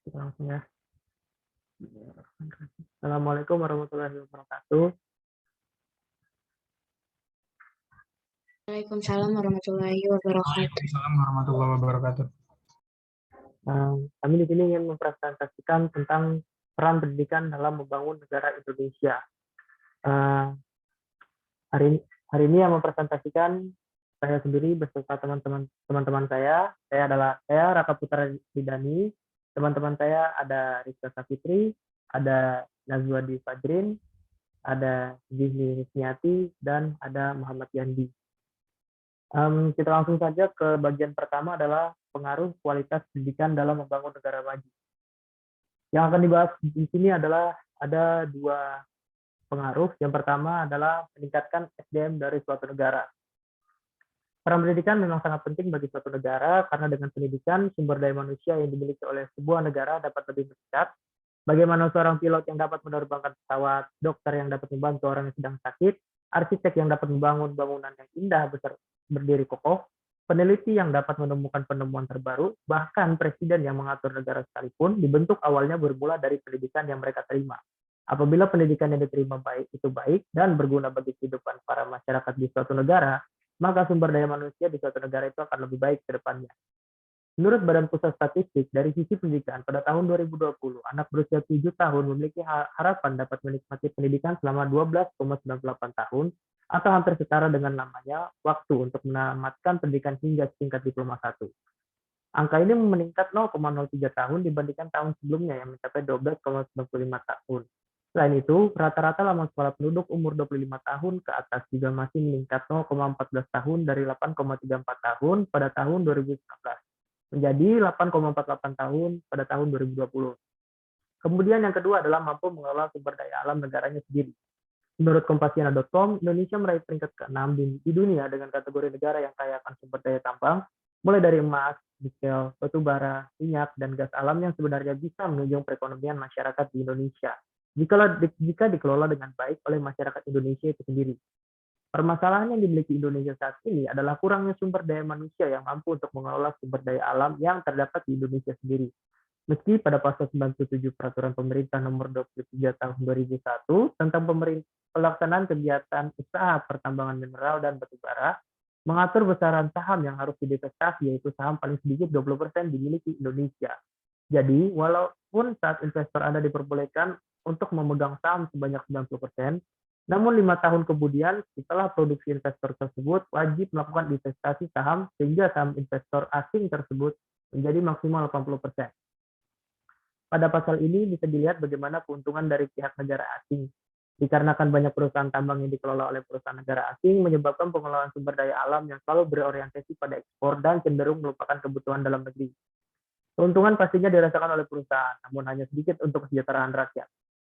Kita langsung ya. Assalamualaikum warahmatullahi wabarakatuh. Waalaikumsalam warahmatullahi wabarakatuh. Waalaikumsalam warahmatullahi wabarakatuh. Kami di sini ingin mempresentasikan tentang peran pendidikan dalam membangun negara Indonesia. Eh, hari ini yang mempresentasikan saya sendiri beserta teman-teman saya. Saya Raka Putra Ridani. Teman-teman saya ada Rizka Safitri, ada Nazwa Di Fajrin, ada Zihni Hisniati, dan ada Muhammad Yandi. Kita langsung saja ke bagian pertama adalah pengaruh kualitas pendidikan dalam membangun negara maju. Yang akan dibahas di sini adalah ada dua pengaruh. Yang pertama adalah meningkatkan SDM dari suatu negara. Peran pendidikan memang sangat penting bagi suatu negara karena dengan pendidikan sumber daya manusia yang dimiliki oleh sebuah negara dapat lebih meningkat. Bagaimana seorang pilot yang dapat menerbangkan pesawat, dokter yang dapat membantu orang yang sedang sakit, arsitek yang dapat membangun bangunan yang indah besar berdiri kokoh, peneliti yang dapat menemukan penemuan terbaru, bahkan presiden yang mengatur negara sekalipun dibentuk awalnya bermula dari pendidikan yang mereka terima. Apabila pendidikan yang diterima baik dan berguna bagi kehidupan para masyarakat di suatu negara, maka sumber daya manusia di suatu negara itu akan lebih baik ke depannya. Menurut Badan Pusat Statistik, dari sisi pendidikan, pada tahun 2020, anak berusia 7 tahun memiliki harapan dapat menikmati pendidikan selama 12,98 tahun, atau hampir setara dengan namanya waktu untuk menamatkan pendidikan hingga tingkat diploma 1. Angka ini meningkat 0,03 tahun dibandingkan tahun sebelumnya yang mencapai 12,95 tahun. Selain itu, rata-rata lama sekolah penduduk umur 25 tahun ke atas juga masih meningkat 0,14 tahun dari 8,34 tahun pada tahun 2019 menjadi 8,48 tahun pada tahun 2020. Kemudian yang kedua adalah mampu mengelola sumber daya alam negaranya sendiri. Menurut Kompasiana.com, Indonesia meraih peringkat ke-6 di dunia dengan kategori negara yang kaya akan sumber daya tambang, mulai dari emas, nikel, batu bara, minyak, dan gas alam yang sebenarnya bisa menunjang perekonomian masyarakat di Indonesia jika dikelola dengan baik oleh masyarakat Indonesia itu sendiri. Permasalahan yang dimiliki Indonesia saat ini adalah kurangnya sumber daya manusia yang mampu untuk mengelola sumber daya alam yang terdapat di Indonesia sendiri. Meski pada pasal 97 Peraturan Pemerintah Nomor 23 Tahun 2001 tentang pelaksanaan kegiatan usaha pertambangan mineral dan batu bara, mengatur besaran saham yang harus didivestasi, yaitu saham paling sedikit 20% dimiliki Indonesia. Jadi, walaupun saat investor Anda diperbolehkan untuk memegang saham sebanyak 90%, namun 5 tahun kemudian, setelah produksi investor tersebut, wajib melakukan investasi saham sehingga saham investor asing tersebut menjadi maksimal 80%. Pada pasal ini bisa dilihat bagaimana keuntungan dari pihak negara asing. Dikarenakan banyak perusahaan tambang yang dikelola oleh perusahaan negara asing, menyebabkan pengelolaan sumber daya alam yang selalu berorientasi pada ekspor dan cenderung melupakan kebutuhan dalam negeri. Keuntungan pastinya dirasakan oleh perusahaan, namun hanya sedikit untuk kesejahteraan rakyat.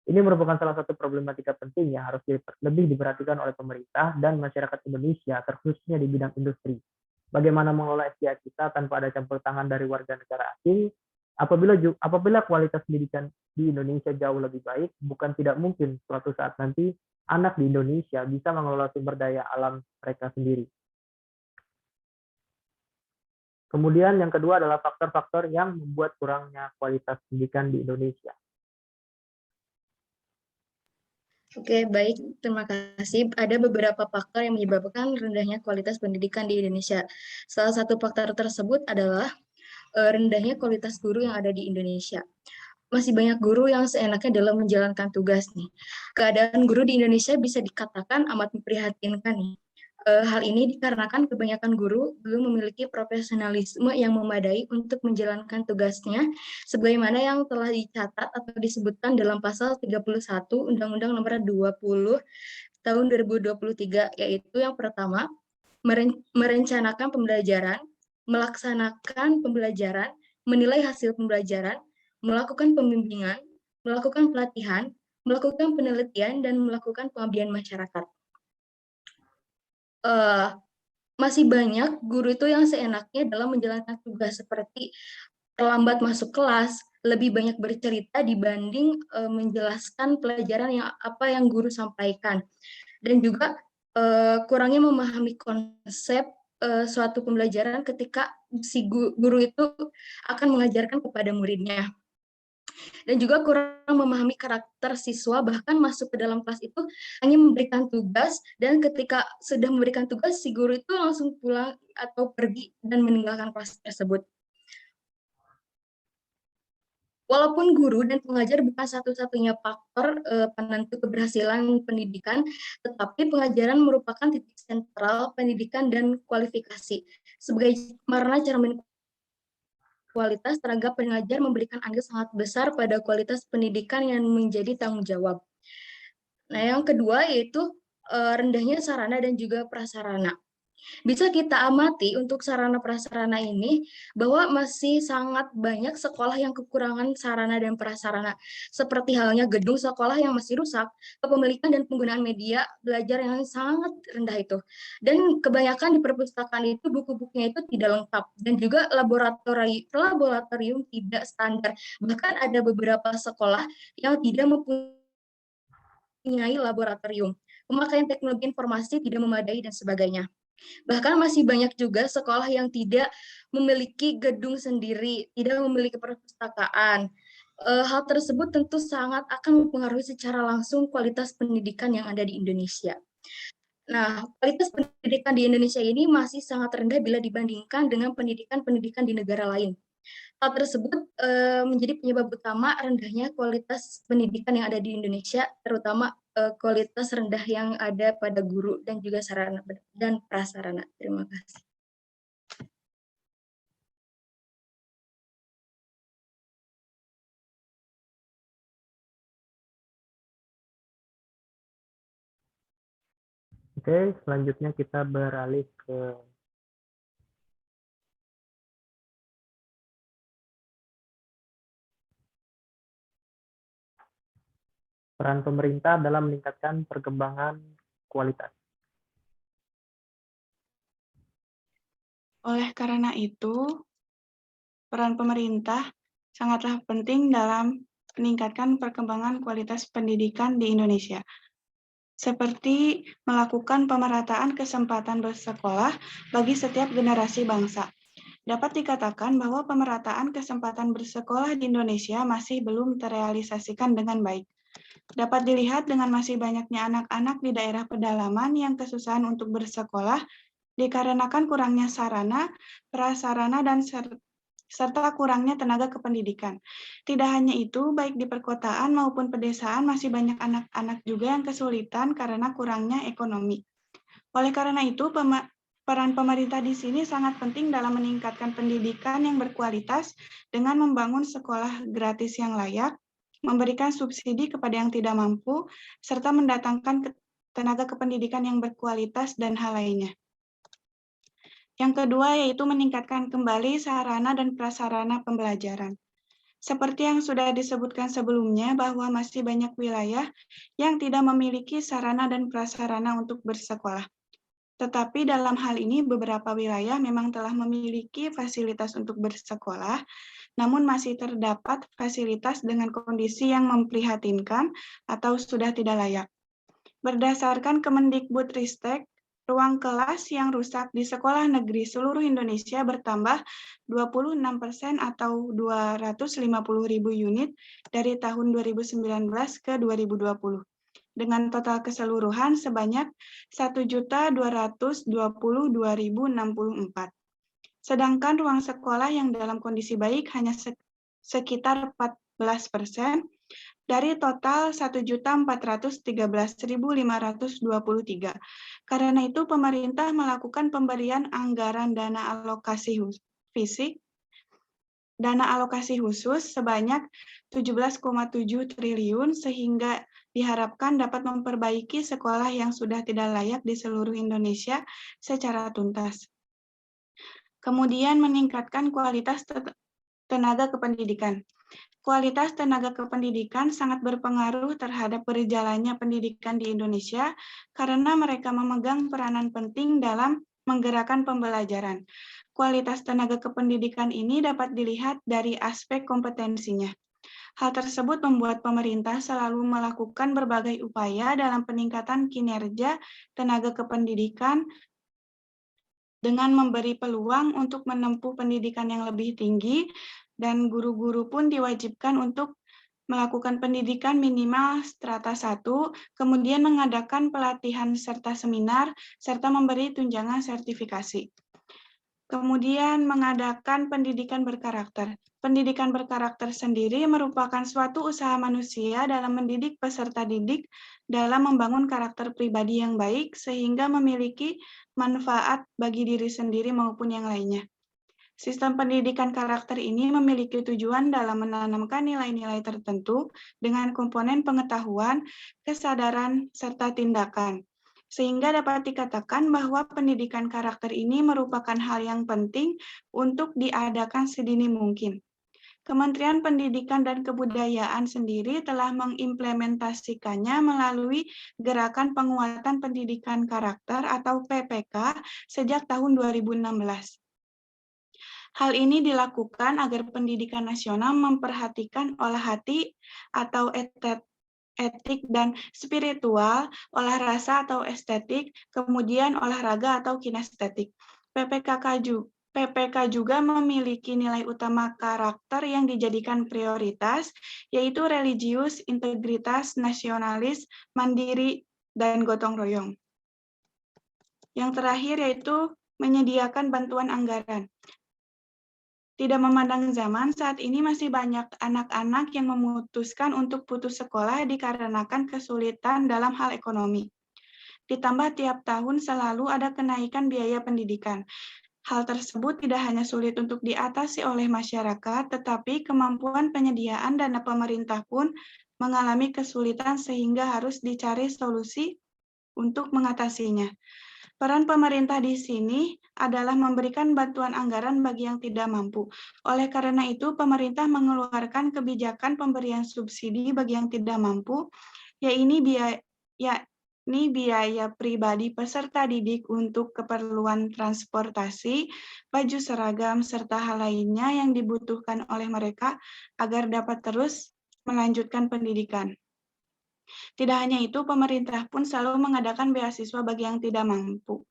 Ini merupakan salah satu problematika penting yang harus lebih diperhatikan oleh pemerintah dan masyarakat Indonesia, terkhususnya di bidang industri. Bagaimana mengelola SDA kita tanpa ada campur tangan dari warga negara asing? Apabila kualitas pendidikan di Indonesia jauh lebih baik, bukan tidak mungkin suatu saat nanti anak di Indonesia bisa mengelola sumber daya alam mereka sendiri. Kemudian yang kedua adalah faktor-faktor yang membuat kurangnya kualitas pendidikan di Indonesia. Oke, baik. Terima kasih. Ada beberapa faktor yang menyebabkan rendahnya kualitas pendidikan di Indonesia. Salah satu faktor tersebut adalah rendahnya kualitas guru yang ada di Indonesia. Masih banyak guru yang seenaknya dalam menjalankan tugas nih. Keadaan guru di Indonesia bisa dikatakan amat memprihatinkan nih. Hal ini dikarenakan kebanyakan guru belum memiliki profesionalisme yang memadai untuk menjalankan tugasnya, sebagaimana yang telah dicatat atau disebutkan dalam pasal 31 Undang-Undang Nomor 20 Tahun 2023, yaitu yang pertama, merencanakan pembelajaran, melaksanakan pembelajaran, menilai hasil pembelajaran, melakukan pembimbingan, melakukan pelatihan, melakukan penelitian, dan melakukan pengabdian masyarakat. Masih banyak guru itu yang seenaknya dalam menjalankan tugas seperti terlambat masuk kelas, lebih banyak bercerita dibanding menjelaskan pelajaran yang guru sampaikan, dan juga kurangnya memahami konsep suatu pembelajaran ketika si guru itu akan mengajarkan kepada muridnya. dan juga kurang memahami karakter siswa, bahkan masuk ke dalam kelas itu hanya memberikan tugas, dan ketika sudah memberikan tugas, si guru itu langsung pulang atau pergi dan meninggalkan kelas tersebut. Walaupun guru dan pengajar bukan satu-satunya faktor penentu keberhasilan pendidikan, tetapi pengajaran merupakan titik sentral pendidikan dan kualifikasi. Sebagai sarana cermin kualitas, tenaga pengajar memberikan andil sangat besar pada kualitas pendidikan yang menjadi tanggung jawab. Nah, yang kedua yaitu rendahnya sarana dan juga prasarana. Bisa kita amati untuk sarana prasarana ini bahwa masih sangat banyak sekolah yang kekurangan sarana dan prasarana, seperti halnya gedung sekolah yang masih rusak, kepemilikan dan penggunaan media belajar yang sangat rendah itu. Dan kebanyakan di perpustakaan itu buku-bukunya itu tidak lengkap, dan juga laboratorium tidak standar. Bahkan ada beberapa sekolah yang tidak mempunyai laboratorium, pemakaian teknologi informasi tidak memadai dan sebagainya. Bahkan masih banyak juga sekolah yang tidak memiliki gedung sendiri, tidak memiliki perpustakaan. Hal tersebut tentu sangat akan mempengaruhi secara langsung kualitas pendidikan yang ada di Indonesia. Nah, kualitas pendidikan di Indonesia ini masih sangat rendah bila dibandingkan dengan pendidikan-pendidikan di negara lain. Hal tersebut menjadi penyebab utama rendahnya kualitas pendidikan yang ada di Indonesia, terutama kualitas rendah yang ada pada guru dan juga sarana dan prasarana. Terima kasih. Oke, selanjutnya kita beralih ke peran pemerintah dalam meningkatkan perkembangan kualitas. Oleh karena itu, peran pemerintah sangatlah penting dalam meningkatkan perkembangan kualitas pendidikan di Indonesia, seperti melakukan pemerataan kesempatan bersekolah bagi setiap generasi bangsa. Dapat dikatakan bahwa pemerataan kesempatan bersekolah di Indonesia masih belum terrealisasikan dengan baik. Dapat dilihat dengan masih banyaknya anak-anak di daerah pedalaman yang kesusahan untuk bersekolah dikarenakan kurangnya sarana, prasarana, dan serta kurangnya tenaga kependidikan. Tidak hanya itu, baik di perkotaan maupun pedesaan masih banyak anak-anak juga yang kesulitan karena kurangnya ekonomi. Oleh karena itu, peran pemerintah di sini sangat penting dalam meningkatkan pendidikan yang berkualitas dengan membangun sekolah gratis yang layak, memberikan subsidi kepada yang tidak mampu, serta mendatangkan tenaga kependidikan yang berkualitas dan hal lainnya. Yang kedua yaitu meningkatkan kembali sarana dan prasarana pembelajaran. Seperti yang sudah disebutkan sebelumnya bahwa masih banyak wilayah yang tidak memiliki sarana dan prasarana untuk bersekolah. Tetapi dalam hal ini beberapa wilayah memang telah memiliki fasilitas untuk bersekolah, namun masih terdapat fasilitas dengan kondisi yang memprihatinkan atau sudah tidak layak. Berdasarkan Kemendikbudristek, ruang kelas yang rusak di sekolah negeri seluruh Indonesia bertambah 26% atau 250.000 unit dari tahun 2019 ke 2020. Dengan total keseluruhan sebanyak 1.222.064. Sedangkan ruang sekolah yang dalam kondisi baik hanya sekitar 14% dari total 1.413.523. Karena itu, pemerintah melakukan pemberian anggaran dana alokasi khusus sebanyak 17,7 triliun sehingga diharapkan dapat memperbaiki sekolah yang sudah tidak layak di seluruh Indonesia secara tuntas. Kemudian meningkatkan kualitas tenaga kependidikan. Kualitas tenaga kependidikan sangat berpengaruh terhadap berjalannya pendidikan di Indonesia karena mereka memegang peranan penting dalam menggerakkan pembelajaran. Kualitas tenaga kependidikan ini dapat dilihat dari aspek kompetensinya. Hal tersebut membuat pemerintah selalu melakukan berbagai upaya dalam peningkatan kinerja tenaga kependidikan dengan memberi peluang untuk menempuh pendidikan yang lebih tinggi, dan guru-guru pun diwajibkan untuk melakukan pendidikan minimal strata 1, kemudian mengadakan pelatihan serta seminar, serta memberi tunjangan sertifikasi. Kemudian mengadakan pendidikan berkarakter. Pendidikan berkarakter sendiri merupakan suatu usaha manusia dalam mendidik peserta didik dalam membangun karakter pribadi yang baik sehingga memiliki manfaat bagi diri sendiri maupun yang lainnya. Sistem pendidikan karakter ini memiliki tujuan dalam menanamkan nilai-nilai tertentu dengan komponen pengetahuan, kesadaran, serta tindakan. Sehingga dapat dikatakan bahwa pendidikan karakter ini merupakan hal yang penting untuk diadakan sedini mungkin. Kementerian Pendidikan dan Kebudayaan sendiri telah mengimplementasikannya melalui Gerakan Penguatan Pendidikan Karakter atau PPK sejak tahun 2016. Hal ini dilakukan agar pendidikan nasional memperhatikan olah hati atau etik dan spiritual, olah rasa atau estetik, kemudian olahraga atau kinestetik. PPK juga memiliki nilai utama karakter yang dijadikan prioritas, yaitu religius, integritas, nasionalis, mandiri, dan gotong royong. Yang terakhir yaitu menyediakan bantuan anggaran. Tidak memandang zaman, saat ini masih banyak anak-anak yang memutuskan untuk putus sekolah dikarenakan kesulitan dalam hal ekonomi. Ditambah tiap tahun selalu ada kenaikan biaya pendidikan. Hal tersebut tidak hanya sulit untuk diatasi oleh masyarakat, tetapi kemampuan penyediaan dana pemerintah pun mengalami kesulitan sehingga harus dicari solusi untuk mengatasinya. Peran pemerintah di sini adalah memberikan bantuan anggaran bagi yang tidak mampu. Oleh karena itu, pemerintah mengeluarkan kebijakan pemberian subsidi bagi yang tidak mampu, yakni biaya pribadi peserta didik untuk keperluan transportasi, baju seragam, serta hal lainnya yang dibutuhkan oleh mereka agar dapat terus melanjutkan pendidikan. Tidak hanya itu, pemerintah pun selalu mengadakan beasiswa bagi yang tidak mampu.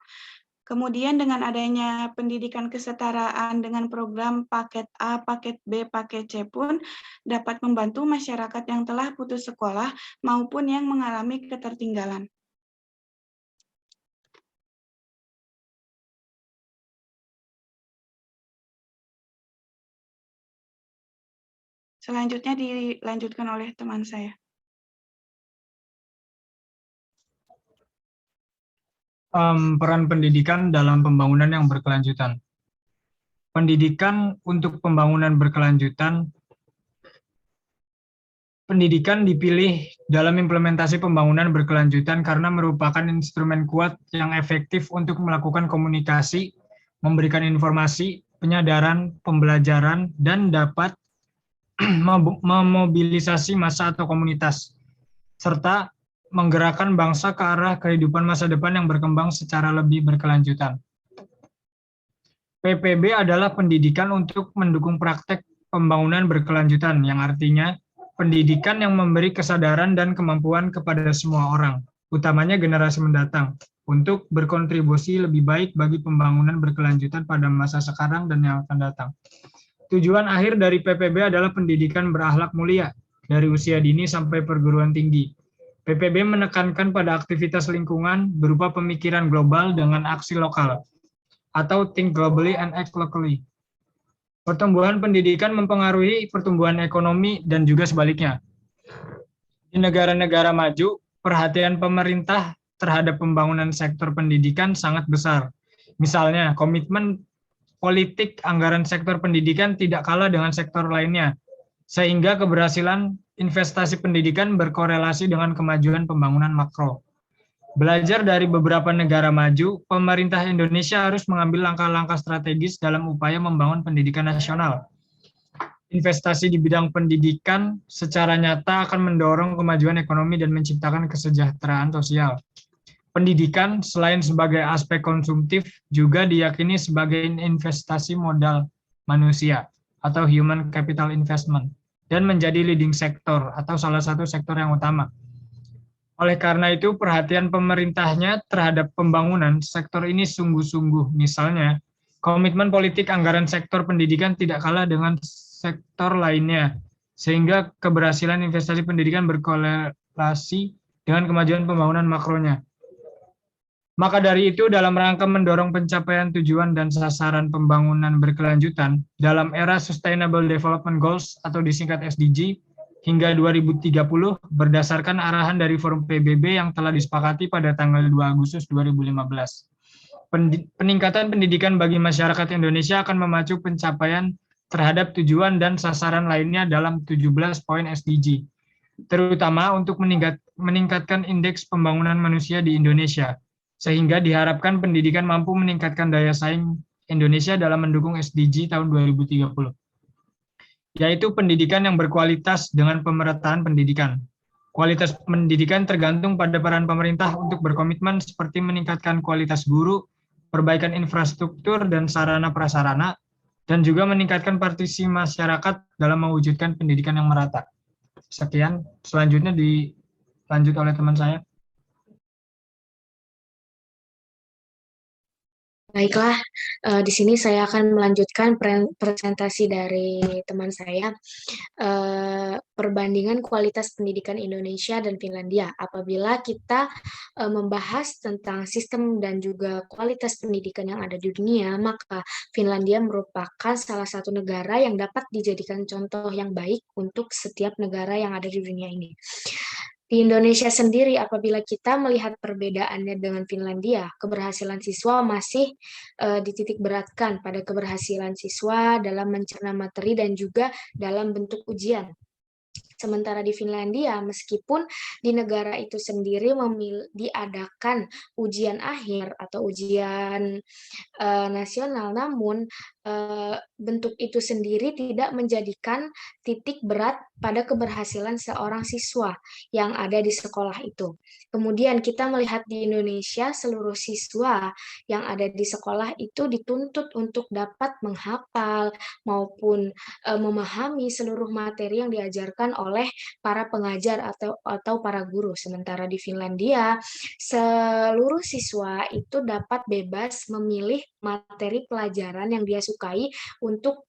Kemudian dengan adanya pendidikan kesetaraan dengan program paket A, paket B, paket C pun dapat membantu masyarakat yang telah putus sekolah maupun yang mengalami ketertinggalan. Selanjutnya dilanjutkan oleh teman saya. Peran pendidikan dalam pembangunan yang berkelanjutan. Pendidikan untuk pembangunan berkelanjutan. Pendidikan dipilih dalam implementasi pembangunan berkelanjutan karena merupakan instrumen kuat yang efektif untuk melakukan komunikasi, memberikan informasi, penyadaran, pembelajaran, dan dapat memobilisasi massa atau komunitas, serta menggerakkan bangsa ke arah kehidupan masa depan yang berkembang secara lebih berkelanjutan. PPB adalah pendidikan untuk mendukung praktek pembangunan berkelanjutan, yang artinya pendidikan yang memberi kesadaran dan kemampuan kepada semua orang, utamanya generasi mendatang, untuk berkontribusi lebih baik bagi pembangunan berkelanjutan pada masa sekarang dan yang akan datang. Tujuan akhir dari PPB adalah pendidikan berakhlak mulia, dari usia dini sampai perguruan tinggi. PPB menekankan pada aktivitas lingkungan berupa pemikiran global dengan aksi lokal, atau think globally and act locally. Pertumbuhan pendidikan mempengaruhi pertumbuhan ekonomi dan juga sebaliknya. Di negara-negara maju, perhatian pemerintah terhadap pembangunan sektor pendidikan sangat besar. Misalnya, komitmen politik anggaran sektor pendidikan tidak kalah dengan sektor lainnya, sehingga keberhasilan investasi pendidikan berkorelasi dengan kemajuan pembangunan makro. Belajar dari beberapa negara maju, pemerintah Indonesia harus mengambil langkah-langkah strategis dalam upaya membangun pendidikan nasional. Investasi di bidang pendidikan secara nyata akan mendorong kemajuan ekonomi dan menciptakan kesejahteraan sosial. Pendidikan selain sebagai aspek konsumtif juga diyakini sebagai investasi modal manusia atau human capital investment dan menjadi leading sektor atau salah satu sektor yang utama. Oleh karena itu, perhatian pemerintahnya terhadap pembangunan sektor ini sungguh-sungguh. Misalnya, komitmen politik anggaran sektor pendidikan tidak kalah dengan sektor lainnya, sehingga keberhasilan investasi pendidikan berkorelasi dengan kemajuan pembangunan makronya. Maka dari itu, dalam rangka mendorong pencapaian tujuan dan sasaran pembangunan berkelanjutan dalam era Sustainable Development Goals atau disingkat SDG hingga 2030 berdasarkan arahan dari Forum PBB yang telah disepakati pada tanggal 2 Agustus 2015. Peningkatan pendidikan bagi masyarakat Indonesia akan memacu pencapaian terhadap tujuan dan sasaran lainnya dalam 17 poin SDG, terutama untuk meningkatkan indeks pembangunan manusia di Indonesia, sehingga diharapkan pendidikan mampu meningkatkan daya saing Indonesia dalam mendukung SDG tahun 2030, yaitu pendidikan yang berkualitas dengan pemerataan pendidikan. Kualitas pendidikan tergantung pada peran pemerintah untuk berkomitmen seperti meningkatkan kualitas guru, perbaikan infrastruktur dan sarana prasarana, dan juga meningkatkan partisipasi masyarakat dalam mewujudkan pendidikan yang merata. Sekian, selanjutnya dilanjut oleh teman saya. Baiklah, di sini saya akan melanjutkan presentasi dari teman saya, perbandingan kualitas pendidikan Indonesia dan Finlandia. Apabila kita membahas tentang sistem dan juga kualitas pendidikan yang ada di dunia, maka Finlandia merupakan salah satu negara yang dapat dijadikan contoh yang baik untuk setiap negara yang ada di dunia ini. Di Indonesia sendiri, apabila kita melihat perbedaannya dengan Finlandia, keberhasilan siswa masih dititik beratkan pada keberhasilan siswa dalam mencerna materi dan juga dalam bentuk ujian. Sementara di Finlandia, meskipun di negara itu sendiri diadakan ujian akhir atau ujian nasional, namun bentuk itu sendiri tidak menjadikan titik berat pada keberhasilan seorang siswa yang ada di sekolah itu. Kemudian kita melihat di Indonesia, seluruh siswa yang ada di sekolah itu dituntut untuk dapat menghafal maupun memahami seluruh materi yang diajarkan oleh para pengajar atau para guru. Sementara di Finlandia, seluruh siswa itu dapat bebas memilih materi pelajaran yang dia sukai untuk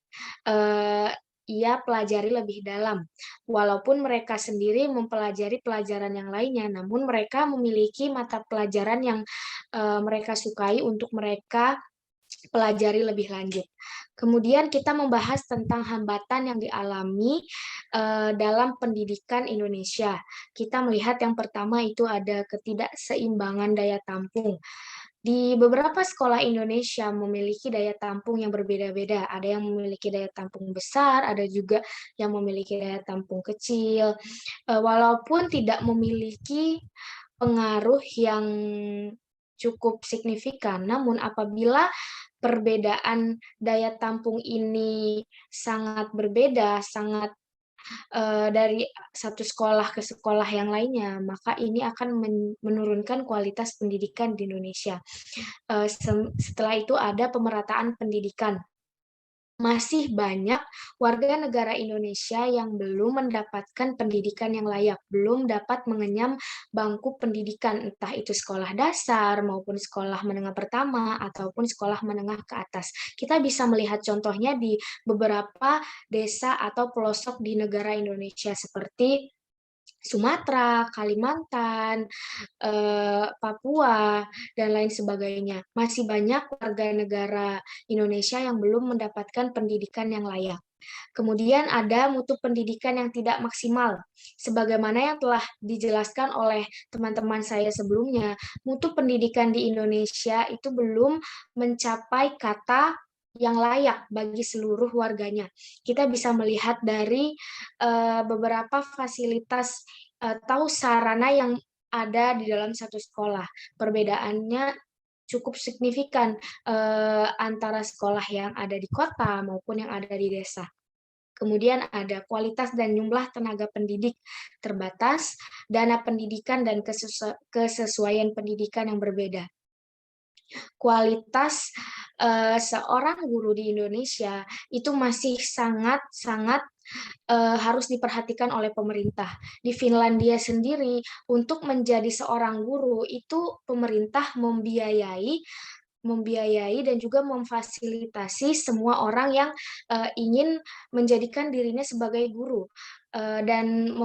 ia pelajari lebih dalam. Walaupun mereka sendiri mempelajari pelajaran yang lainnya, namun mereka memiliki mata pelajaran yang mereka sukai untuk mereka pelajari lebih lanjut. Kemudian kita membahas tentang hambatan yang dialami dalam pendidikan Indonesia. Kita melihat yang pertama itu ada ketidakseimbangan daya tampung. Di beberapa sekolah Indonesia memiliki daya tampung yang berbeda-beda. Ada yang memiliki daya tampung besar, ada juga yang memiliki daya tampung kecil. Walaupun tidak memiliki pengaruh yang cukup signifikan, namun apabila perbedaan daya tampung ini sangat berbeda, sangat dari satu sekolah ke sekolah yang lainnya, maka ini akan menurunkan kualitas pendidikan di Indonesia. Setelah itu ada pemerataan pendidikan. Masih banyak warga negara Indonesia yang belum mendapatkan pendidikan yang layak, belum dapat mengenyam bangku pendidikan, entah itu sekolah dasar maupun sekolah menengah pertama ataupun sekolah menengah ke atas. Kita bisa melihat contohnya di beberapa desa atau pelosok di negara Indonesia seperti Sumatera, Kalimantan, Papua, dan lain sebagainya. Masih banyak warga negara Indonesia yang belum mendapatkan pendidikan yang layak. Kemudian ada mutu pendidikan yang tidak maksimal. Sebagaimana yang telah dijelaskan oleh teman-teman saya sebelumnya, mutu pendidikan di Indonesia itu belum mencapai kata yang layak bagi seluruh warganya. Kita bisa melihat dari beberapa fasilitas atau sarana yang ada di dalam satu sekolah. Perbedaannya cukup signifikan antara sekolah yang ada di kota maupun yang ada di desa. Kemudian ada kualitas dan jumlah tenaga pendidik terbatas, dana pendidikan dan kesesuaian pendidikan yang berbeda. Kualitas seorang guru di Indonesia itu masih sangat harus diperhatikan oleh pemerintah. Di Finlandia sendiri, untuk menjadi seorang guru itu pemerintah membiayai dan juga memfasilitasi semua orang yang ingin menjadikan dirinya sebagai guru. dan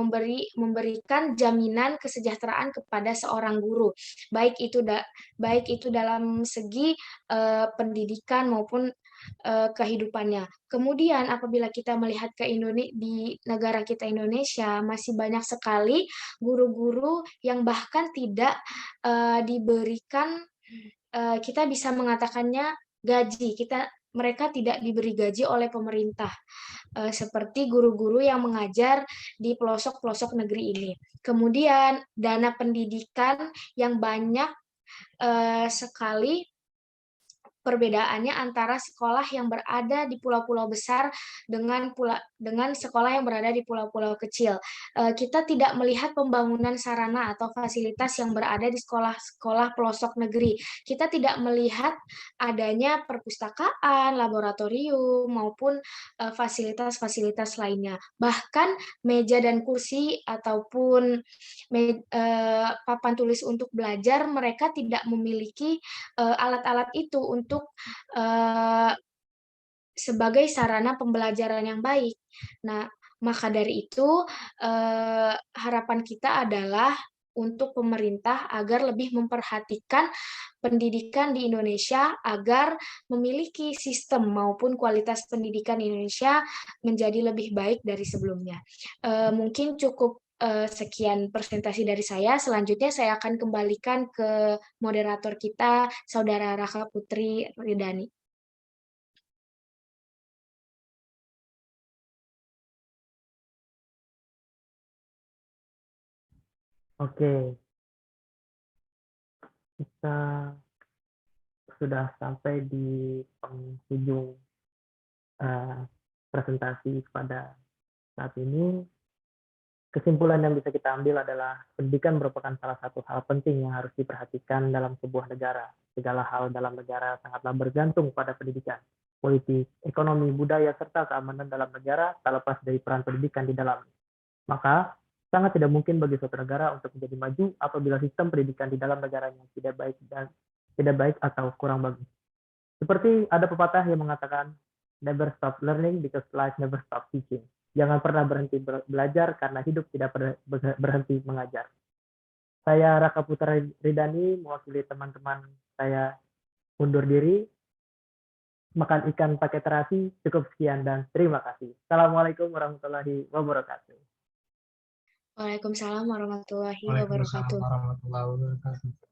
memberikan jaminan kesejahteraan kepada seorang guru, baik itu dalam segi pendidikan maupun kehidupannya. Kemudian apabila kita melihat ke di negara kita Indonesia, masih banyak sekali guru-guru yang bahkan tidak diberikan, kita bisa mengatakannya gaji. Mereka tidak diberi gaji oleh pemerintah, seperti guru-guru yang mengajar di pelosok-pelosok negeri ini. Kemudian dana pendidikan yang banyak sekali perbedaannya antara sekolah yang berada di pulau-pulau besar dengan sekolah yang berada di pulau-pulau kecil. Kita tidak melihat pembangunan sarana atau fasilitas yang berada di sekolah-sekolah pelosok negeri. Kita tidak melihat adanya perpustakaan, laboratorium, maupun fasilitas-fasilitas lainnya. Bahkan meja dan kursi ataupun papan tulis untuk belajar, mereka tidak memiliki alat-alat itu untuk sebagai sarana pembelajaran yang baik. Nah, maka dari itu harapan kita adalah untuk pemerintah agar lebih memperhatikan pendidikan di Indonesia agar memiliki sistem maupun kualitas pendidikan di Indonesia menjadi lebih baik dari sebelumnya. Mungkin cukup sekian presentasi dari saya. Selanjutnya saya akan kembalikan ke moderator kita, Saudara Raka Putri Ridani. Oke, kita sudah sampai di penghujung presentasi pada saat ini. Kesimpulan yang bisa kita ambil adalah pendidikan merupakan salah satu hal penting yang harus diperhatikan dalam sebuah negara. Segala hal dalam negara sangatlah bergantung pada pendidikan. Politik, ekonomi, budaya, serta keamanan dalam negara tak lepas dari peran pendidikan di dalamnya. Maka, sangat tidak mungkin bagi suatu negara untuk menjadi maju apabila sistem pendidikan di dalam negaranya tidak baik atau kurang bagus. Seperti ada pepatah yang mengatakan, never stop learning because life never stop teaching. Jangan pernah berhenti belajar karena hidup tidak pernah berhenti mengajar. Saya Raka Putra Ridani, mewakili teman-teman saya undur diri. Makan ikan pakai terasi, cukup sekian dan terima kasih. Assalamualaikum warahmatullahi wabarakatuh. Waalaikumsalam warahmatullahi Waalaikumsalam wabarakatuh. warahmatullahi wabarakatuh.